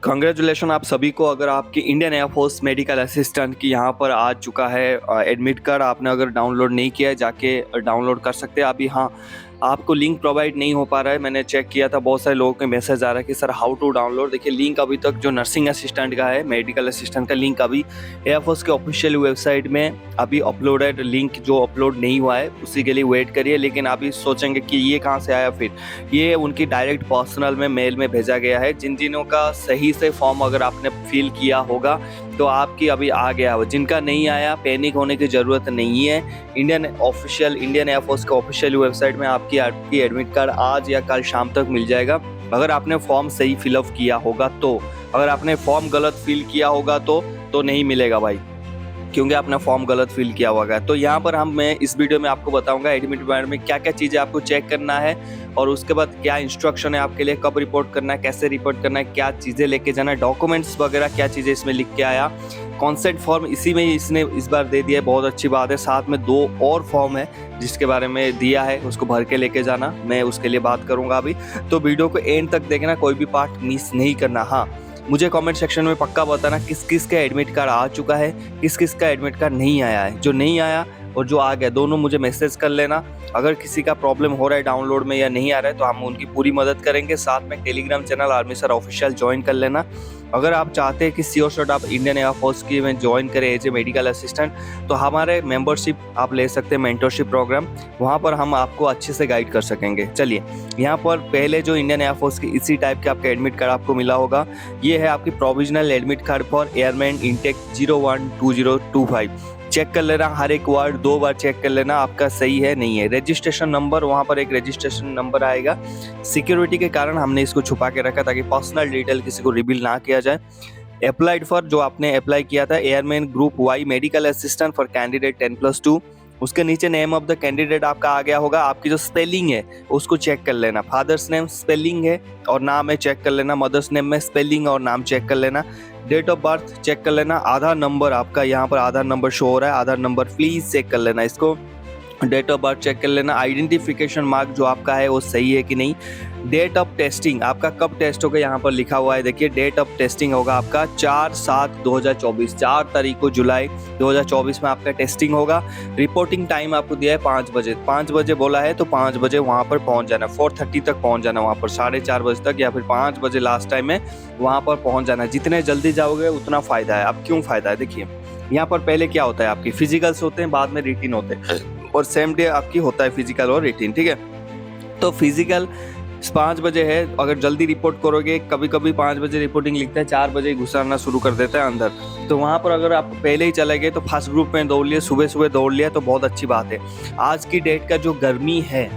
Congratulation आप सभी को। अगर आपकी इंडियन एयरफोर्स मेडिकल असिस्टेंट की यहाँ पर आ चुका है एडमिट कार्ड, आपने अगर डाउनलोड नहीं किया है जाके डाउनलोड कर सकते हैं अभी। हाँ, आपको लिंक प्रोवाइड नहीं हो पा रहा है, मैंने चेक किया था, बहुत सारे लोगों के मैसेज आ रहा है कि सर हाउ टू डाउनलोड। देखिए लिंक अभी तक जो नर्सिंग असिस्टेंट का है, मेडिकल असिस्टेंट का लिंक अभी एयरफोर्स के ऑफिशियल वेबसाइट में अभी अपलोडेड, लिंक जो अपलोड नहीं हुआ है उसी के लिए वेट करिए। लेकिन अभी सोचेंगे कि ये कहाँ से आया, फिर ये उनकी डायरेक्ट पर्सनल में मेल में भेजा गया है। जिन जिनों का सही से फॉर्म अगर आपने फिल किया होगा तो आपकी अभी आ गया हो, जिनका नहीं आया पैनिक होने की ज़रूरत नहीं है। इंडियन एयरफोर्स के ऑफिशियल वेबसाइट में आपकी एडमिट कार्ड आज या कल शाम तक मिल जाएगा, अगर आपने फॉर्म सही फिलअप किया होगा तो। अगर आपने फॉर्म गलत फिल किया होगा तो नहीं मिलेगा भाई, क्योंकि आपने फॉर्म गलत फिल किया होगा। तो यहाँ पर मैं इस वीडियो में आपको बताऊंगा एडमिट कार्ड में क्या क्या चीज़ें आपको चेक करना है, और उसके बाद क्या इंस्ट्रक्शन है आपके लिए, कब रिपोर्ट करना है, कैसे रिपोर्ट करना है, क्या चीज़ें लेके जाना है, डॉक्यूमेंट्स वगैरह क्या चीज़ें इसमें लिख के आया। कॉन्सेंट फॉर्म इसी में इसने इस बार दे दिया है, बहुत अच्छी बात है। साथ में 2 और फॉर्म है जिसके बारे में दिया है, उसको भर के लेके जाना, मैं उसके लिए बात करूँगा अभी। तो वीडियो को एंड तक देखना, कोई भी पार्ट मिस नहीं करना। हाँ, मुझे कमेंट सेक्शन में पक्का बताना किस किस का एडमिट कार्ड आ चुका है, किस किस का एडमिट कार्ड नहीं आया है। जो नहीं आया और जो आ गया, दोनों मुझे मैसेज कर लेना। अगर किसी का प्रॉब्लम हो रहा है डाउनलोड में या नहीं आ रहा है तो हम उनकी पूरी मदद करेंगे। साथ में Telegram channel army sir official join कर लेना। अगर आप चाहते हैं कि श्योर शॉट आप इंडियन एयरफोर्स की में ज्वाइन करें एज ए मेडिकल असिस्टेंट, तो हमारे मेंबरशिप आप ले सकते हैं, मेंटरशिप प्रोग्राम, वहाँ पर हम आपको अच्छे से गाइड कर सकेंगे। चलिए, यहाँ पर पहले जो इंडियन एयरफोर्स की इसी टाइप के आपका एडमिट कार्ड आपको मिला होगा, ये है आपकी provisional admit card for airman intake 012025। Check कर लेना, हर एक वर्ड 2 बार चेक कर लेना आपका सही है नहीं है। रजिस्ट्रेशन नंबर, वहाँ पर एक रजिस्ट्रेशन नंबर आएगा। सिक्योरिटी के कारण हमने इसको छुपा के रखा ताकि पर्सनल डिटेल किसी को रिवील ना किया जाए। अप्लाइड फॉर, जो आपने अप्लाई किया था, airman group Y medical assistant for candidate 10+2। उसके नीचे नेम ऑफ द कैंडिडेट आपका आ गया होगा। आपकी जो स्पेलिंग है उसको चेक कर लेना। फादर्स नेम स्पेलिंग है और नाम है, चेक कर लेना। मदर्स नेम में स्पेलिंग और नाम चेक कर लेना। डेट ऑफ बर्थ चेक कर लेना। आधार नंबर, आपका यहाँ पर आधार नंबर शो हो रहा है, आधार नंबर प्लीज चेक कर लेना इसको। डेट ऑफ बर्थ चेक कर लेना। आइडेंटिफिकेशन मार्क जो आपका है वो सही है कि नहीं। डेट ऑफ टेस्टिंग, आपका कब टेस्ट होगा यहाँ पर लिखा हुआ है, देखिए डेट ऑफ टेस्टिंग होगा आपका 4/7/2024, 4 तारीख को जुलाई 2024 में आपका टेस्टिंग होगा। रिपोर्टिंग टाइम आपको दिया है 5 बजे, 5 बजे बोला है तो 5 बजे वहाँ पर पहुँच जाना, 4:30 तक पहुँच जाना वहाँ पर, 4:30 बजे तक या फिर 5 बजे लास्ट टाइम में वहाँ पर पहुँच जाना। जितने जल्दी जाओगे उतना फ़ायदा है। अब क्यों फ़ायदा है, देखिए यहाँ पर पहले क्या होता है, आपकी फिजिकल्स होते हैं, बाद में रिटिन होते हैं, और सेम डे आपकी होता है फिजिकल और रिटिन, ठीक है। तो फिजिकल 5 बजे है, अगर जल्दी रिपोर्ट करोगे, कभी कभी 5 बजे रिपोर्टिंग लिखता है, 4 बजे घुसाना शुरू कर देता है अंदर, तो वहाँ पर अगर आप पहले ही चले गए तो फर्स्ट ग्रुप में दौड़ लिए, सुबह सुबह दौड़ लिया तो बहुत अच्छी बात है। आज की डेट का जो गर्मी है,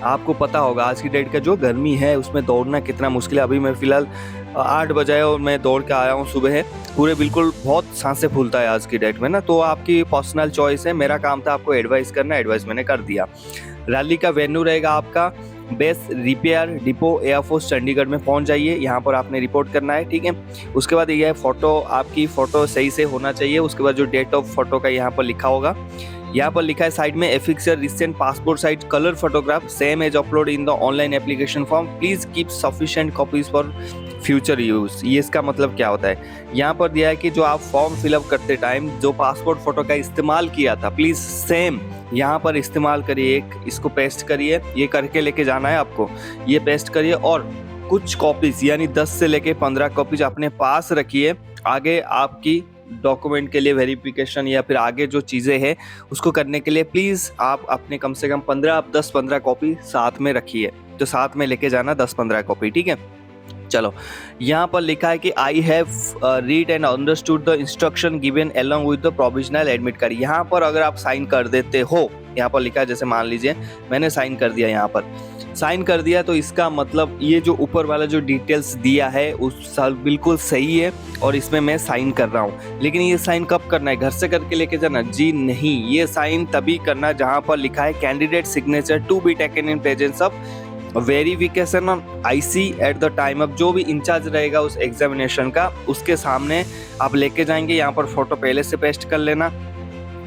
आपको पता होगा आज की डेट का जो गर्मी है उसमें दौड़ना कितना मुश्किल है। अभी मैं फिलहाल 8 बजे और मैं दौड़ के आया हूँ सुबह है, पूरे बिल्कुल बहुत सांसें फूलता है आज की डेट में ना। तो आपकी पर्सनल चॉइस है, मेरा काम था आपको एडवाइस करना, एडवाइस मैंने कर दिया। रैली का वेन्यू रहेगा आपका base repair depot air force Chandigarh में पहुंच जाइए, यहाँ पर आपने रिपोर्ट करना है, ठीक है। उसके बाद यह फ़ोटो, आपकी फ़ोटो सही से होना चाहिए। उसके बाद जो डेट ऑफ फोटो का यहाँ पर लिखा होगा, यहाँ पर लिखा है साइड में affix your recent passport size colour photograph same as upload in the online application form, please keep sufficient copies for future use. ये इसका मतलब क्या होता है, यहाँ पर दिया है कि जो आप फॉर्म फिलअप करते टाइम जो पासपोर्ट फोटो का इस्तेमाल किया था, प्लीज सेम यहाँ पर इस्तेमाल करिए। एक इसको पेस्ट करिए, ये करके लेके जाना है आपको, ये पेस्ट करिए और कुछ कॉपीज यानी 10 से लेके 15 कॉपीज अपने पास रखिए। आगे आपकी डॉक्यूमेंट के लिए वेरिफिकेशन या फिर आगे जो चीज़ें हैं उसको करने के लिए प्लीज़ आप अपने कम से कम 10-15 कॉपी साथ में रखिए। तो साथ में लेके जाना 10-15 कॉपी, ठीक है। चलो, यहाँ पर लिखा है कि I have read and understood the instruction given along with the provisional admit card. यहाँ पर अगर आप साइन कर देते हो, यहाँ पर लिखा है, जैसे मान लीजिए मैंने साइन कर दिया, यहाँ पर साइन कर दिया, तो इसका मतलब ये जो ऊपर वाला जो डिटेल्स दिया है उस बिल्कुल सही है और इसमें मैं साइन कर रहा हूँ। लेकिन ये साइन कब करना है, घर से करके लेके जाना? जी नहीं, ये साइन तभी करना जहाँ पर लिखा है candidate signature to be taken in presence of verification on IC at the time of. जो भी इंचार्ज रहेगा उस एग्जामिनेशन का, उसके सामने आप लेके जाएंगे। यहाँ पर फोटो पहले से पेस्ट कर लेना,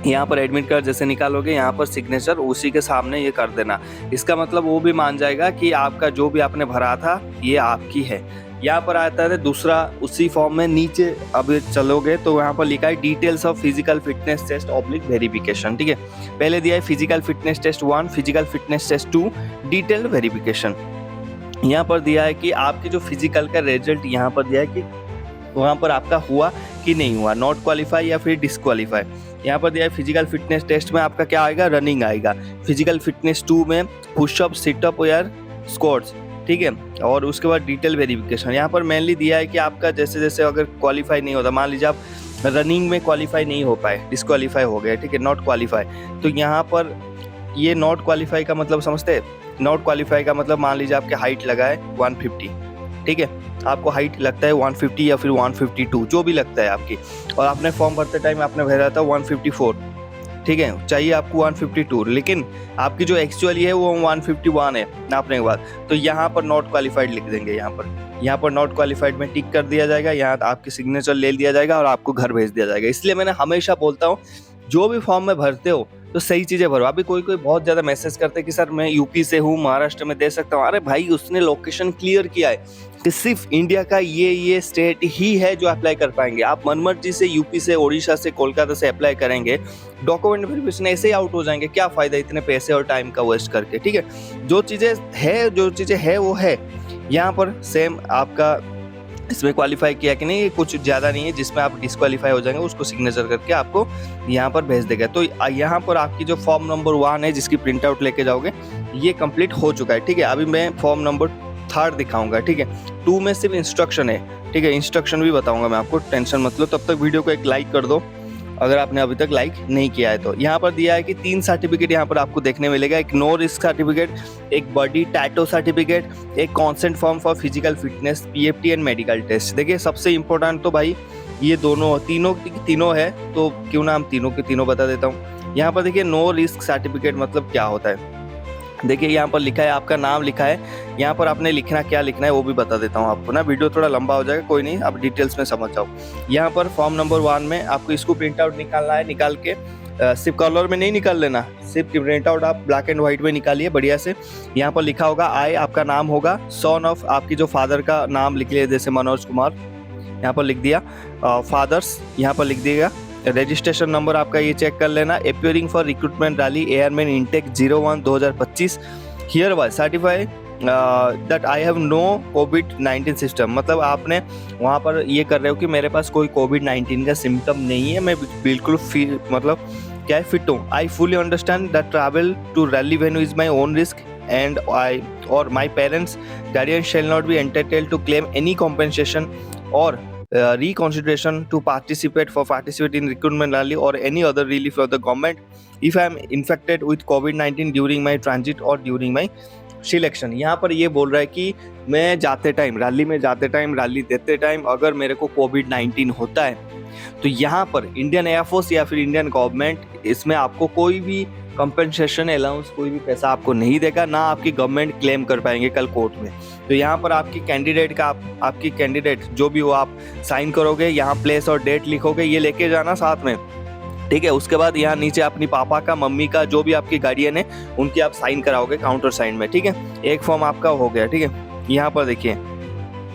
यहाँ पर एडमिट कार्ड जैसे निकालोगे यहाँ पर सिग्नेचर उसी के सामने ये कर देना। इसका मतलब वो भी मान जाएगा कि आपका जो भी आपने भरा था ये आपकी है। यहाँ पर आता है दूसरा उसी फॉर्म में, नीचे अब चलोगे तो यहाँ पर लिखा है details of physical fitness test oblique verification. ठीक है, पहले दिया है physical fitness test 1, physical fitness test 2, detail verification. यहाँ पर दिया है कि आपके जो फिजिकल का रिजल्ट यहाँ पर दिया है कि वहाँ पर आपका हुआ कि नहीं हुआ, नॉट क्वालिफाई या फिर डिसक्वालीफाई। यहाँ पर दिया है फिजिकल फिटनेस टेस्ट में आपका क्या आएगा, रनिंग आएगा। फिजिकल फिटनेस 2 में पुशअप, सिटअप या स्क्वाट्स। ठीक है, और उसके बाद डिटेल वेरिफिकेशन। यहाँ पर मेनली दिया है कि आपका जैसे जैसे अगर क्वालिफाई नहीं होता, मान लीजिए आप रनिंग में क्वालिफाई नहीं हो पाए, डिसक्वालीफाई हो गए, ठीक है, नॉट क्वालिफाई, तो यहाँ पर ये नॉट क्वालिफाई का मतलब समझते हैं? नॉट क्वालिफाई का मतलब मान लीजिए आपके हाइट लगा है 150, ठीक है, आपको हाइट लगता है 150 या फिर 152 जो भी लगता है आपकी, और आपने फॉर्म भरते टाइम आपने भरा था 154, ठीक है, चाहिए आपको 152, लेकिन आपकी जो एक्चुअली है वो 151 है नापने के बाद, तो यहाँ पर नॉट क्वालिफाइड लिख देंगे। यहाँ पर नॉट क्वालिफाइड में टिक कर दिया जाएगा, यहाँ आपकी सिग्नेचर ले लिया जाएगा और आपको घर भेज दिया जाएगा। इसलिए मैंने हमेशा बोलता हूँ जो भी फॉर्म में भरते हो तो सही चीज़ें भरो। अभी कोई बहुत ज़्यादा मैसेज करते हैं कि सर मैं यूपी से हूँ, महाराष्ट्र में दे सकता हूँ। अरे भाई, उसने लोकेशन क्लियर किया है कि सिर्फ इंडिया का ये स्टेट ही है जो अप्लाई कर पाएंगे। आप मनमर्जी से यूपी से, उड़ीसा से, कोलकाता से अप्लाई करेंगे, डॉक्यूमेंट वेरिफिकेशन ऐसे ही आउट हो जाएंगे। क्या फ़ायदा इतने पैसे और टाइम का वेस्ट करके। ठीक है, जो चीज़ें है वो है। यहाँ पर सेम आपका इसमें क्वालिफाई किया कि नहीं, कुछ ज़्यादा नहीं है जिसमें आप डिसक्वालीफाई हो जाएंगे, उसको सिग्नेचर करके आपको यहाँ पर भेज देगा। तो यहाँ पर आपकी जो फॉर्म नंबर 1 है जिसकी प्रिंट आउट लेके जाओगे, ये कंप्लीट हो चुका है। ठीक है, अभी मैं फॉर्म नंबर 3 दिखाऊंगा। ठीक है, 2 में सिर्फ इंस्ट्रक्शन है। ठीक है, इंस्ट्रक्शन भी बताऊंगा मैं आपको, टेंशन मत लो। तब तक वीडियो को एक लाइक कर दो अगर आपने अभी तक लाइक नहीं किया है तो। यहाँ पर दिया है कि 3 सर्टिफिकेट यहाँ पर आपको देखने मिलेगा, एक नो रिस्क सर्टिफिकेट, एक बॉडी टैटू सर्टिफिकेट, एक consent form for physical fitness, PFT and medical test. देखिए, सबसे इंपॉर्टेंट तो भाई ये तीनों है, तो क्यों ना हम तीनों के तीनों बता देता हूँ। यहाँ पर देखिए, नो रिस्क सर्टिफिकेट मतलब क्या होता है। देखिए, यहाँ पर लिखा है, आपका नाम लिखा है, यहाँ पर आपने क्या लिखना है वो भी बता देता हूँ आपको ना, वीडियो थोड़ा लंबा हो जाएगा, कोई नहीं, आप डिटेल्स में समझ जाओ। यहाँ पर फॉर्म नंबर 1 में आपको इसको प्रिंट आउट निकालना है। निकाल के सिर्फ कलर में नहीं निकाल लेना, सिर्फ प्रिंट आउट आप ब्लैक एंड व्हाइट में निकालिए बढ़िया से। यहाँ पर लिखा होगा आई, आपका नाम होगा, सन ऑफ आपकी जो फादर का नाम लिख लिया, जैसे मनोज कुमार यहाँ पर लिख दिया, फादर्स यहाँ पर लिख दिएगा, रजिस्ट्रेशन नंबर आपका ये चेक कर लेना, appearing for recruitment rally airman intake 01-2025, hereby certify that I have no कोविड-19 सिस्टम। मतलब आपने वहाँ पर ये कर रहे हो कि मेरे पास कोई कोविड-19 का सिम्टम नहीं है, मैं बिल्कुल मतलब क्या है, फिट हूँ। I fully understand that travel to rally venue is my own risk and I or my parents guardian shall not be entitled to claim any compensation or reconsideration to participate in recruitment rally or any other relief of the government if I am infected with COVID-19 during my transit or during my selection. यहाँ पर ये बोल रहा है कि मैं rally में जाते टाइम, रैली देते टाइम अगर मेरे को कोविड-19 होता है तो यहाँ पर इंडियन एयरफोर्स या फिर इंडियन गवर्नमेंट इसमें आपको कोई भी कंपनसेशन अलाउंस, कोई भी पैसा आपको नहीं देगा, ना आपकी गवर्नमेंट क्लेम कर पाएंगे कल कोर्ट में। तो यहाँ पर आपकी कैंडिडेट जो भी हो आप साइन करोगे, यहाँ प्लेस और डेट लिखोगे, ये लेके जाना साथ में। ठीक है, उसके बाद यहाँ नीचे अपनी पापा का, मम्मी का, जो भी आपकी गार्डियन है उनकी आप साइन कराओगे काउंटर साइन में। ठीक है, एक फॉर्म आपका हो गया। ठीक है, यहाँ पर देखिए,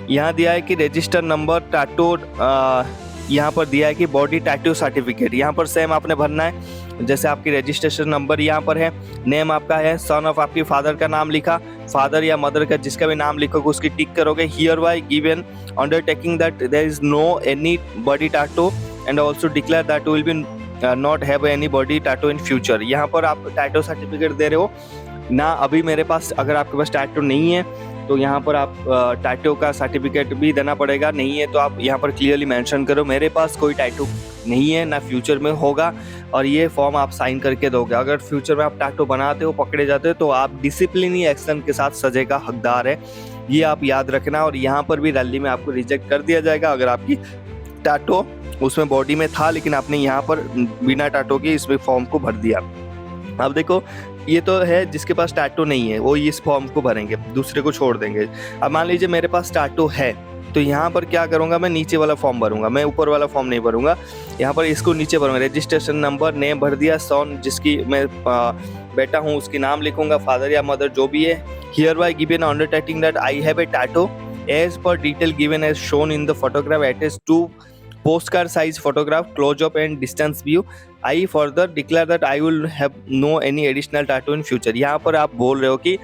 यहाँ दिया है कि रजिस्टर नंबर, टैटू, यहाँ पर दिया है कि बॉडी टैटू सर्टिफिकेट, यहाँ पर सेम आपने भरना है जैसे आपकी रजिस्ट्रेशन नंबर यहाँ पर है, नेम आपका है, सन ऑफ आपकी फादर का नाम लिखा, फादर या मदर का जिसका भी नाम लिखोगे उसकी टिक करोगे, hereby given undertaking that there is no any body tattoo and also declare that will be not have any body tattoo in future. यहाँ पर आप टैटू सर्टिफिकेट दे रहे हो ना, अभी मेरे पास, अगर आपके पास टैटू नहीं है तो यहाँ पर आप टैटू का सर्टिफिकेट भी देना पड़ेगा। नहीं है तो आप यहाँ पर क्लियरली मेंशन करो मेरे पास कोई टैटू नहीं है, ना फ्यूचर में होगा, और ये फॉर्म आप साइन करके दोगे। अगर फ्यूचर में आप टैटू बनाते हो, पकड़े जाते हो, तो आप डिसिप्लिनरी एक्शन के साथ सजे का हकदार है, ये आप याद रखना। और यहाँ पर भी रैली में आपको रिजेक्ट कर दिया जाएगा अगर आपकी टैटू उसमें बॉडी में था लेकिन आपने यहाँ पर बिना टैटू के इसमें फॉर्म को भर दिया। अब देखो, ये तो है जिसके पास टैटू नहीं है वो इस फॉर्म को भरेंगे, दूसरे को छोड़ देंगे। अब मान लीजिए मेरे पास टैटू है तो यहाँ पर क्या करूँगा, मैं नीचे वाला फॉर्म भरूंगा, मैं ऊपर वाला फॉर्म नहीं भरूंगा। यहाँ पर इसको नीचे भरूंगा, रजिस्ट्रेशन नंबर, नेम भर दिया, सन जिसकी मैं बेटा हूँ उसकी नाम लिखूंगा, फादर या मदर जो भी है, hereby given undertaking that I have a tattoo as per detail given as shown in the photograph attached to post card size photograph close up and distance view. I further declare that I will have no any additional tattoo in future. यहाँ पर आप बोल रहे हो कि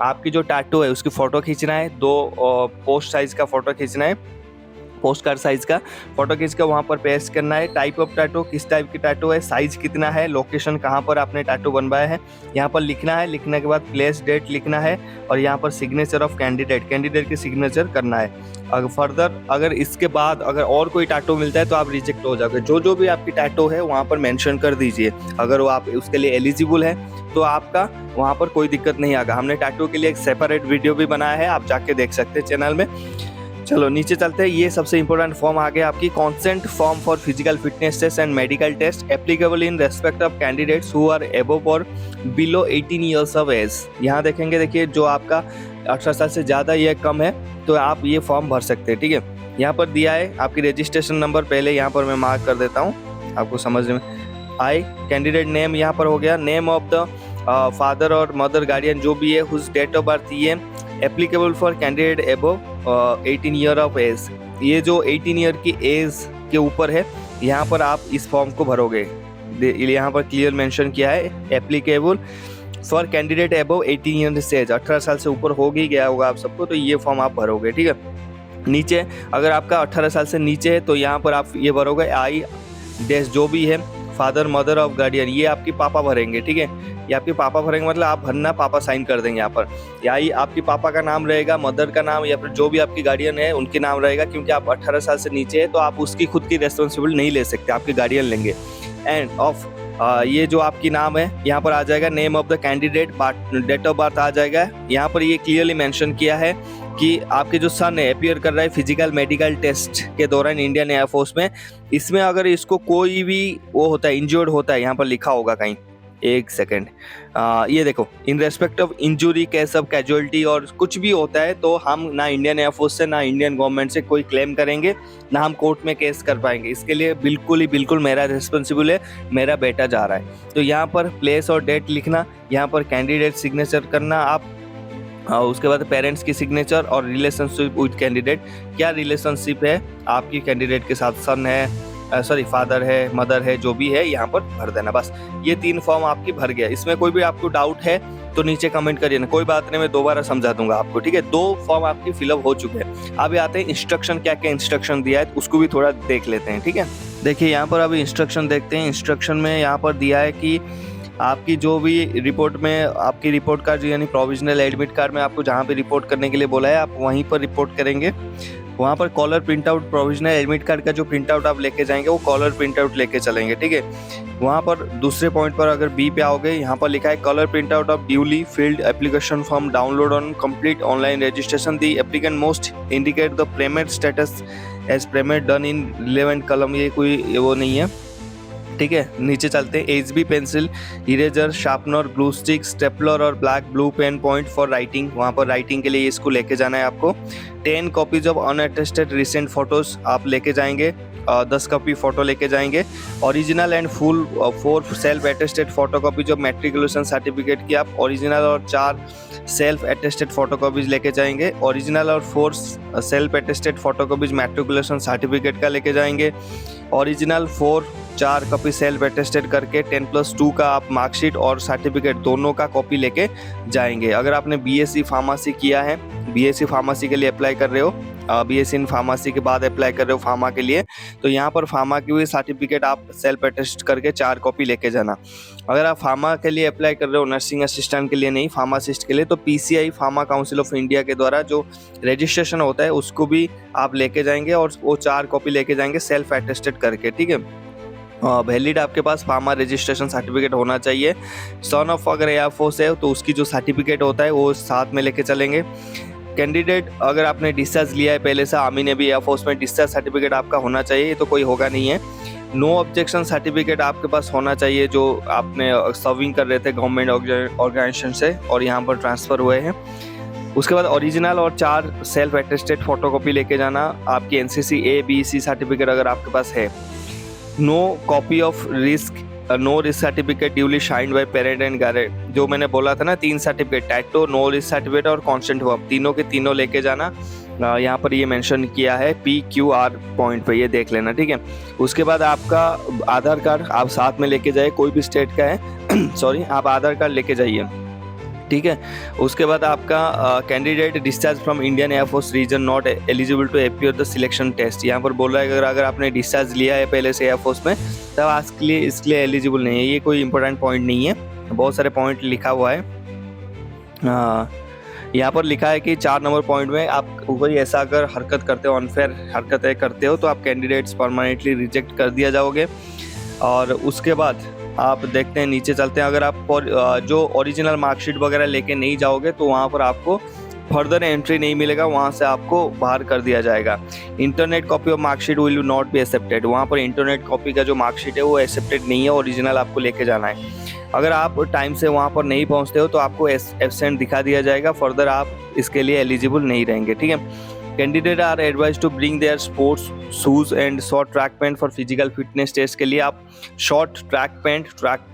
आपकी जो tattoo है उसकी फ़ोटो खींचना है, 2 पोस्ट साइज़ का फ़ोटो खींचना है, पोस्ट कार्ड साइज़ का फ़ोटो खींच कर वहाँ पर पेस्ट करना है। टाइप ऑफ टैटू, किस टाइप की टैटू है, साइज़ कितना है, लोकेशन कहाँ पर आपने टैटू बनवाया है यहाँ पर लिखना है। लिखने के बाद प्लेस डेट लिखना है और यहाँ पर सिग्नेचर ऑफ कैंडिडेट की सिग्नेचर करना है। अगर फर्दर अगर इसके बाद अगर और कोई टैटू मिलता है तो आप रिजेक्ट हो जाओगे। जो भी आपकी टैटू है वहाँ पर मेंशन कर दीजिए। अगर वो आप उसके लिए एलिजिबल है तो आपका वहाँ पर कोई दिक्कत नहीं आएगा। हमने टैटू के लिए एक सेपरेट वीडियो भी बनाया है, आप जाके देख सकते हैं चैनल में। चलो नीचे चलते हैं। ये सबसे इंपॉर्टेंट फॉर्म आ गया आपकी, consent form for physical fitness test and medical test applicable in respect of candidates who are above और बिलो 18 ईयर्स ऑफ एज। यहाँ देखेंगे, देखिए जो आपका 18 साल से ज़्यादा या कम है तो आप ये फॉर्म भर सकते हैं। ठीक है, यहाँ पर दिया है आपकी रजिस्ट्रेशन नंबर, पहले यहाँ पर मैं मार्क कर देता हूँ आपको समझने में आए। कैंडिडेट नेम यहाँ पर हो गया, नेम ऑफ द फादर और मदर गार्डियन जो भी है, हुज डेट ऑफ बर्थ ये applicable for candidate above 18 year of age. ये जो 18 ईयर की एज के ऊपर है यहाँ पर आप इस फॉर्म को भरोगे। यहाँ पर क्लियर मेंशन किया है applicable for candidate above 18 year age, 18 साल से ऊपर हो ही गया होगा आप सबको, तो ये फॉर्म आप भरोगे। ठीक है, नीचे अगर आपका 18 साल से नीचे है तो यहाँ पर आप ये भरोगे आई डैश जो भी है फादर मदर ऑफ गार्डियन, ये आपकी पापा भरेंगे। ठीक है, ये आपके पापा भरेंगे, मतलब आप भरना, पापा साइन कर देंगे यहाँ पर। या ही आपके पापा का नाम रहेगा, मदर का नाम, या फिर जो भी आपकी गार्डियन है उनके नाम रहेगा। क्योंकि आप 18 साल से नीचे है तो आप उसकी खुद की रेस्पॉन्सिबिलिटी नहीं ले सकते, आपके गार्डियन लेंगे। एंड ऑफ ये जो आपकी नाम है यहाँ पर आ जाएगा, name of the candidate, date of birth आ जाएगा। यहाँ पर ये क्लियरली मेंशन किया है कि आपके जो सन है अपीयर कर रहा है फिजिकल मेडिकल टेस्ट के दौरान इंडियन एयरफोर्स में। इसमें अगर इसको कोई भी वो होता है, इंजर्ड होता है, यहाँ पर लिखा होगा कहीं, एक सेकेंड, ये देखो, इन respect of injury case of casualty और कुछ भी होता है तो हम ना इंडियन एयरफोर्स से ना इंडियन गवर्नमेंट से कोई क्लेम करेंगे, ना हम कोर्ट में केस कर पाएंगे। इसके लिए बिल्कुल मेरा रिस्पॉन्सिबल है, मेरा बेटा जा रहा है। तो यहाँ पर प्लेस और डेट लिखना, यहाँ पर कैंडिडेट सिग्नेचर करना आप, उसके बाद पेरेंट्स की सिग्नेचर और रिलेशनशिप विद कैंडिडेट, क्या रिलेशनशिप है आपकी कैंडिडेट के साथ, सन है फादर है, मदर है, जो भी है यहाँ पर भर देना। बस ये 3 फॉर्म आपकी भर गया। इसमें कोई भी आपको डाउट है तो नीचे कमेंट करिए ना, कोई बात नहीं, मैं दोबारा समझा दूंगा आपको। ठीक है, 2 फॉर्म आपकी फिलअप हो चुके हैं। अभी आते हैं इंस्ट्रक्शन, क्या क्या इंस्ट्रक्शन दिया है उसको भी थोड़ा देख लेते हैं। ठीक है, देखिए यहाँ पर अभी इंस्ट्रक्शन देखते हैं। इंस्ट्रक्शन में यहाँ पर दिया है कि आपकी जो भी रिपोर्ट में आपकी रिपोर्ट कार्ड यानी प्रोविजनल एडमिट कार्ड में आपको जहाँ पे रिपोर्ट करने के लिए बोला है आप वहीं पर रिपोर्ट करेंगे। वहाँ पर colour print out, provisional admit card का जो प्रिंट आउट आप लेके जाएंगे वो कॉलर प्रिंट आउट लेके चलेंगे। ठीक है, वहाँ पर दूसरे पॉइंट पर अगर बी पे आओगे, यहाँ पर लिखा है colour print out of duly filled application form download on complete online registration. The applicant must indicate the payment status as payment done in relevant column, ये कोई वो नहीं है। ठीक है, नीचे चलते हैं। HB pencil, eraser, sharpener, glue stick, stapler और black blue pen point for writing, वहाँ पर राइटिंग के लिए इसको लेके जाना है आपको। 10 कॉपीज ऑफ अनअटेस्टेड रिसेंट फोटोज आप लेके जाएंगे, 10 कॉपी फोटो लेके जाएंगे। Original and full 4 self attested photo copies of matriculation certificate की आप ओरिजिनल और 4 सेल्फ अटेस्टेड फोटो कॉपीज लेके जाएंगे। ओरिजिनल और 4 self attested photo copies matriculation certificate का लेके जाएंगे। ओरिजिनल 4 कॉपी सेल्फ अटेस्टेड करके 10+2 का आप मार्कशीट और सर्टिफिकेट दोनों का कॉपी लेके जाएंगे। अगर आपने BSc फार्मेसी किया है, BSc फार्मेसी के लिए अप्लाई कर रहे हो, BSc इन फार्मेसी के बाद अप्लाई कर रहे हो फार्मा के लिए, तो यहाँ पर फार्मा की भी सर्टिफिकेट आप सेल्फ अटेस्ट करके 4 कॉपी लेके जाना। अगर आप फार्मा के लिए अप्लाई कर रहे हो, नर्सिंग असिस्टेंट के लिए नहीं, फार्मासिस्ट के लिए, तो PCI pharma council of India के द्वारा जो रजिस्ट्रेशन होता है उसको भी आप लेके जाएंगे और वो 4 कॉपी लेके जाएंगे सेल्फ अटेस्टेड करके। ठीक है, वैलिड आपके पास फार्मा रजिस्ट्रेशन सर्टिफिकेट होना चाहिए। सन ऑफ अगर एयरफोर्स है तो उसकी जो सर्टिफिकेट होता है वो साथ में लेके चलेंगे। कैंडिडेट अगर आपने डिस्चार्ज लिया है पहले से, आर्मी ने भी एयरफोर्स में, डिस्चार्ज सर्टिफिकेट आपका होना चाहिए, ये तो कोई होगा नहीं है। नो ऑब्जेक्शन सर्टिफिकेट आपके पास होना चाहिए जो आपने सर्विंग कर रहे थे गवर्नमेंट ऑर्गेनाइजेशन से और यहाँ पर ट्रांसफ़र हुए हैं। उसके बाद ओरिजिनल और 4 सेल्फ अटेस्टेड फोटोकॉपी लेके जाना। आपकी NCC A B C certificate अगर आपके पास है। No copy of no risk certificate duly signed by parent and guardian, जो मैंने बोला था ना 3 certificate, tattoo, no risk certificate और कॉन्सेंट वर्ब, तीनों के तीनों लेके जाना। यहाँ पर ये मेंशन किया है PQR पॉइंट पे, ये देख लेना, ठीक है। उसके बाद आपका आधार कार्ड आप साथ में लेके जाइए, कोई भी स्टेट का है सॉरी, आप आधार कार्ड लेके जाइए, ठीक है। उसके बाद आपका candidate discharge from Indian Air Force reason not eligible to appear the selection test. यहाँ पर बोल रहा है अगर आपने डिस्चार्ज लिया है पहले से एयरफोर्स में, तब आज के लिए इसके लिए एलिजिबल नहीं है। ये कोई इंपॉर्टेंट पॉइंट नहीं है, बहुत सारे पॉइंट लिखा हुआ है। यहाँ पर लिखा है कि 4 नंबर पॉइंट में आप कोई ऐसा अगर हरकत करते हो, अनफेयर हरकतें करते हो, तो आप कैंडिडेट्स परमानेंटली रिजेक्ट कर दिया जाओगे। और उसके बाद आप देखते हैं, नीचे चलते हैं, अगर आप जो ओरिजिनल मार्कशीट वगैरह लेके नहीं जाओगे तो वहाँ पर आपको फर्दर एंट्री नहीं मिलेगा, वहाँ से आपको बाहर कर दिया जाएगा। Internet copy of marksheet will not be accepted. वहाँ पर इंटरनेट कॉपी का जो मार्कशीट है वो एक्सेप्टेड नहीं है, ओरिजिनल आपको लेके जाना है। अगर आप टाइम से वहाँ पर नहीं पहुँचते हो तो आपको एब्सेंट दिखा दिया जाएगा, फर्दर आप इसके लिए एलिजिबल नहीं रहेंगे, ठीक है। Candidate are advise to bring their sports shoes and short track pant for physical fitness test के लिए आप शॉर्ट ट्रैक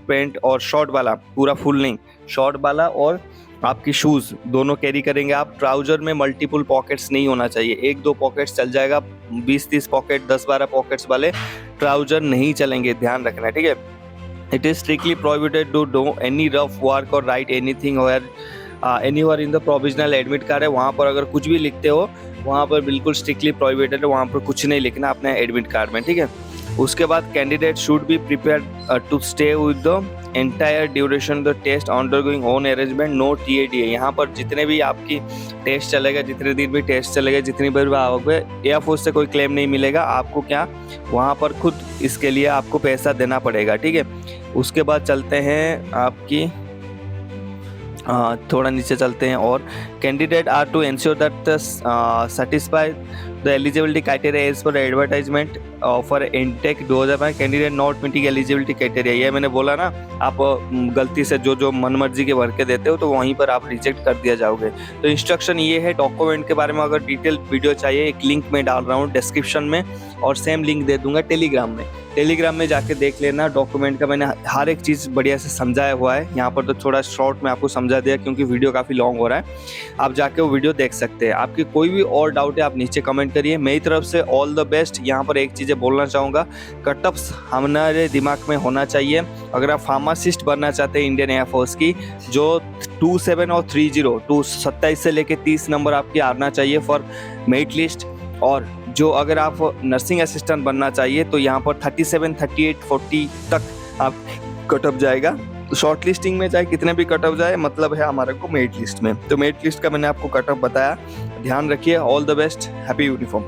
पैंट और शॉर्ट वाला, पूरा फुल नहीं, शॉर्ट वाला और आपकी शूज़ दोनों कैरी करेंगे आप। ट्राउजर में मल्टीपल पॉकेट्स नहीं होना चाहिए, 1-2 पॉकेट्स चल जाएगा, 20-30 पॉकेट, 10-12 पॉकेट्स वाले ट्राउजर नहीं चलेंगे, ध्यान रखना है, ठीक है। It is strictly prohibited to do any rough work or write anything anywhere in the provisional admit card है, वहाँ पर अगर कुछ भी लिखते हो वहाँ पर बिल्कुल स्ट्रिक्टली प्रोहिबिटेड है, वहाँ पर कुछ नहीं लिखना अपने एडमिट कार्ड में, ठीक है। उसके बाद candidate should be prepare to stay with the entire duration the test undergoing own arrangement, no TADA। यहाँ पर जितने भी आपकी टेस्ट चलेगा, जितने दिन भी टेस्ट चलेगा, जितनी बार भी आओगे, एयरफोर्स से कोई क्लेम नहीं मिलेगा आपको, क्या वहाँ पर खुद इसके लिए आपको पैसा देना पड़ेगा, ठीक है। उसके बाद चलते हैं आपकी थोड़ा नीचे चलते हैं, और candidate are to ensure that satisfy the eligibility criteria as per advertisement for intake 2005 candidate not meeting eligibility criteria. ये मैंने बोला ना, आप गलती से जो मन मर्जी के भर के देते हो तो वहीं पर आप रिजेक्ट कर दिया जाओगे। तो इंस्ट्रक्शन ये है। डॉक्यूमेंट के बारे में अगर डिटेल वीडियो चाहिए, एक लिंक में डाल रहा हूँ डिस्क्रिप्शन में, और सेम लिंक दे दूंगा टेलीग्राम में जाके देख लेना। डॉक्यूमेंट का मैंने हर एक चीज़ बढ़िया से समझाया हुआ है, यहाँ पर तो थोड़ा शॉर्ट में आपको समझा दिया क्योंकि वीडियो काफ़ी लॉन्ग हो रहा है, आप जाके वो वीडियो देख सकते हैं। आपकी कोई भी और डाउट है आप नीचे कमेंट करिए। मेरी तरफ से ऑल द बेस्ट। यहाँ पर एक चीज़ें बोलना चाहूँगा, कटअप्स हमारे दिमाग में होना चाहिए। अगर आप फार्मासिस्ट बनना चाहते हैं इंडियन एयरफोर्स की, जो 27 और 30 27 से लेके 30 नंबर आपकी आना चाहिए फॉर मेरिट लिस्ट, और जो अगर आप नर्सिंग असिस्टेंट बनना चाहिए तो यहाँ पर 37, 38, 40 तक आप कटअप जाएगा। शॉर्ट लिस्टिंग में चाहे कितने भी कटअप जाए, मतलब है हमारे को मेरिट लिस्ट में। तो मेरिट लिस्ट का मैंने आपको कटअप बताया, ध्यान रखिए। All the best, happy uniform.